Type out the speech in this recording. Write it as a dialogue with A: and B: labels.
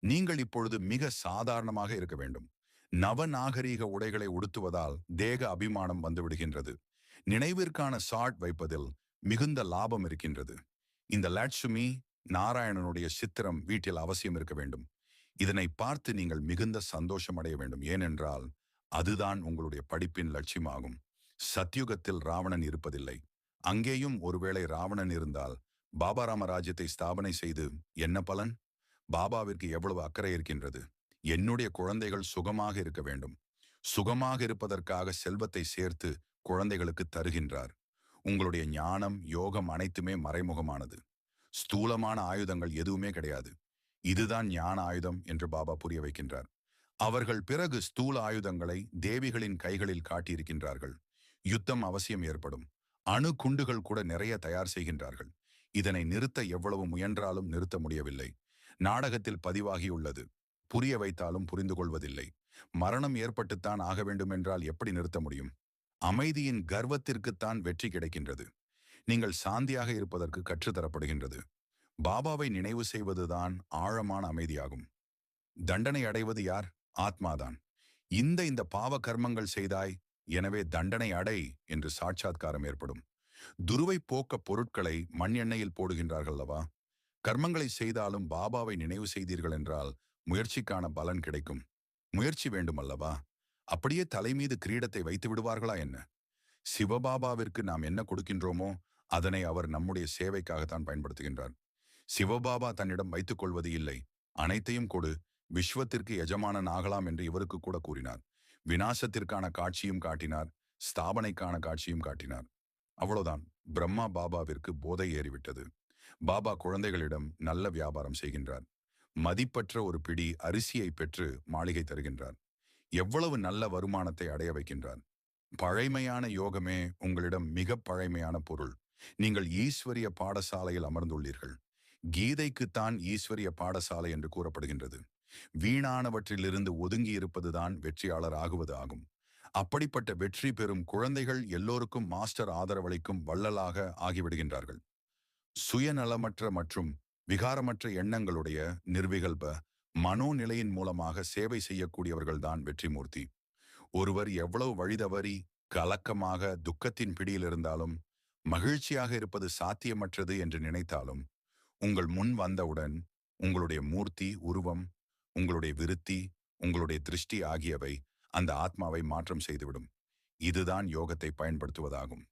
A: நீங்கள் இப்பொழுது மிக சாதாரணமாக இருக்க வேண்டும். நவநாகரீக உடைகளை உடுத்துவதால் தேக அபிமானம் வந்துவிடுகின்றது. நினைவிற்கான சாட் வைப்பதில் மிகுந்த லாபம் இருக்கின்றது. இந்த லட்சுமி நாராயணனுடைய சித்திரம் வீட்டில் அவசியம் இருக்க வேண்டும். இதனை பார்த்து நீங்கள் மிகுந்த சந்தோஷம் அடைய வேண்டும். ஏனென்றால் அதுதான் உங்களுடைய படிப்பின் லட்சியமாகும். சத்யுகத்தில் ராவணன் இருப்பதில்லை. அங்கேயும் ஒருவேளை ராவணன் இருந்தால் பாபா ராமராஜ்யத்தை ஸ்தாபனை செய்து என்ன பலன்? பாபாவிற்கு எவ்வளவு அக்கறை இருக்கின்றது. என்னுடைய குழந்தைகள் சுகமாக இருக்க வேண்டும். சுகமாக இருப்பதற்காக செல்வத்தை சேர்த்து குழந்தைகளுக்கு தருகின்றார். உங்களுடைய ஞானம் யோகம் அனைத்துமே மறைமுகமானது. ஸ்தூலமான ஆயுதங்கள் எதுவுமே கிடையாது. இதுதான் ஞான ஆயுதம் என்று பாபா புரிய வைக்கின்றார். அவர்கள் பிறகு ஸ்தூல ஆயுதங்களை தேவிகளின் கைகளில் காட்டியிருக்கின்றார்கள். யுத்தம் அவசியம் ஏற்படும். அணு குண்டுகள் கூட நிறைய தயார் செய்கின்றார்கள். இதனை நிறுத்த எவ்வளவு முயன்றாலும் நிறுத்த முடியவில்லை. நாடகத்தில் பதிவாகியுள்ளது. புரிய வைத்தாலும் புரிந்து கொள்வதில்லை. மரணம் ஏற்பட்டுத்தான் ஆக வேண்டும் என்றால் எப்படி நிறுத்த முடியும்? அமைதியின் கர்வத்திற்குத்தான் வெற்றி கிடைக்கின்றது. நீங்கள் சாந்தியாக இருப்பதற்கு கற்றுத்தரப்படுகின்றது. பாபாவை நினைவு செய்வதுதான் ஆழமான அமைதியாகும். தண்டனை அடைவது யார்? ஆத்மாதான். இந்த பாவ கர்மங்கள் செய்தாய், எனவே தண்டனை அடை என்று சாட்சாத்காரம் ஏற்படும். துருவை போக்க பொருட்களை மண் எண்ணெயில் போடுகின்றார்கள் அல்லவா? கர்மங்களை செய்தாலும் பாபாவை நினைவு செய்தீர்கள் என்றால் முயற்சிக்கான பலன் கிடைக்கும். முயற்சி வேண்டும் அல்லவா? அப்படியே தலைமீது கிரீடத்தை வைத்து விடுவார்களா என்ன? சிவபாபாவிற்கு நாம் என்ன கொடுக்கின்றோமோ அதனை அவர் நம்முடைய சேவைக்காகத்தான் பயன்படுத்துகின்றார். சிவபாபா தன்னிடம் வைத்துக் கொள்வது இல்லை. அனைத்தையும் கொடு, விஸ்வத்திற்கு எஜமானன் ஆகலாம் என்று இவருக்கு கூட கூறினார். விநாசத்திற்கான காட்சியும் காட்டினார், ஸ்தாபனைக்கான காட்சியும் காட்டினார். அவ்வளவுதான். பிரம்மா பாபாவிற்கு போதை ஏறிவிட்டது. பாபா குழந்தைகளிடம் நல்ல வியாபாரம் செய்கின்றார். மதிப்பற்ற ஒரு பிடி அரிசியை பெற்று மாளிகை தருகின்றார். எவ்வளவு நல்ல வருமானத்தை அடைய வைக்கின்றார். பழைமையான யோகமே உங்களிடம் மிக பழைமையான பொருள். நீங்கள் ஈஸ்வரிய பாடசாலையில் அமர்ந்துள்ளீர்கள். கீதைக்குத்தான் ஈஸ்வரிய பாடசாலை என்று கூறப்படுகின்றது. வீணானவற்றிலிருந்து ஒதுங்கி இருப்பதுதான் வெற்றியாளர் ஆகுவது ஆகும். அப்படிப்பட்ட வெற்றி பெறும் குழந்தைகள் எல்லோருக்கும் மாஸ்டர் ஆதரவளிக்கும் வள்ளலாக ஆகிவிடுகின்றார்கள். சுயநலமற்ற மற்றும் விகாரமற்ற எண்ணங்களுடைய நிர்விகல்ப மனோநிலையின் மூலமாக சேவை செய்யக்கூடியவர்கள்தான் வெற்றிமூர்த்தி. ஒருவர் எவ்வளவு வழிதவறி கலக்கமாக துக்கத்தின் பிடியில் இருந்தாலும் மகிழ்ச்சியாக இருப்பது சாத்தியமற்றது என்று நினைத்தாலும் உங்கள் முன் வந்தவுடன் உங்களுடைய மூர்த்தி உருவம், உங்களுடைய விருத்தி, உங்களுடைய திருஷ்டி ஆகியவை அந்த ஆத்மாவை மாற்றம் செய்துவிடும். இதுதான் யோகத்தை பயன்படுத்துவதாகும்.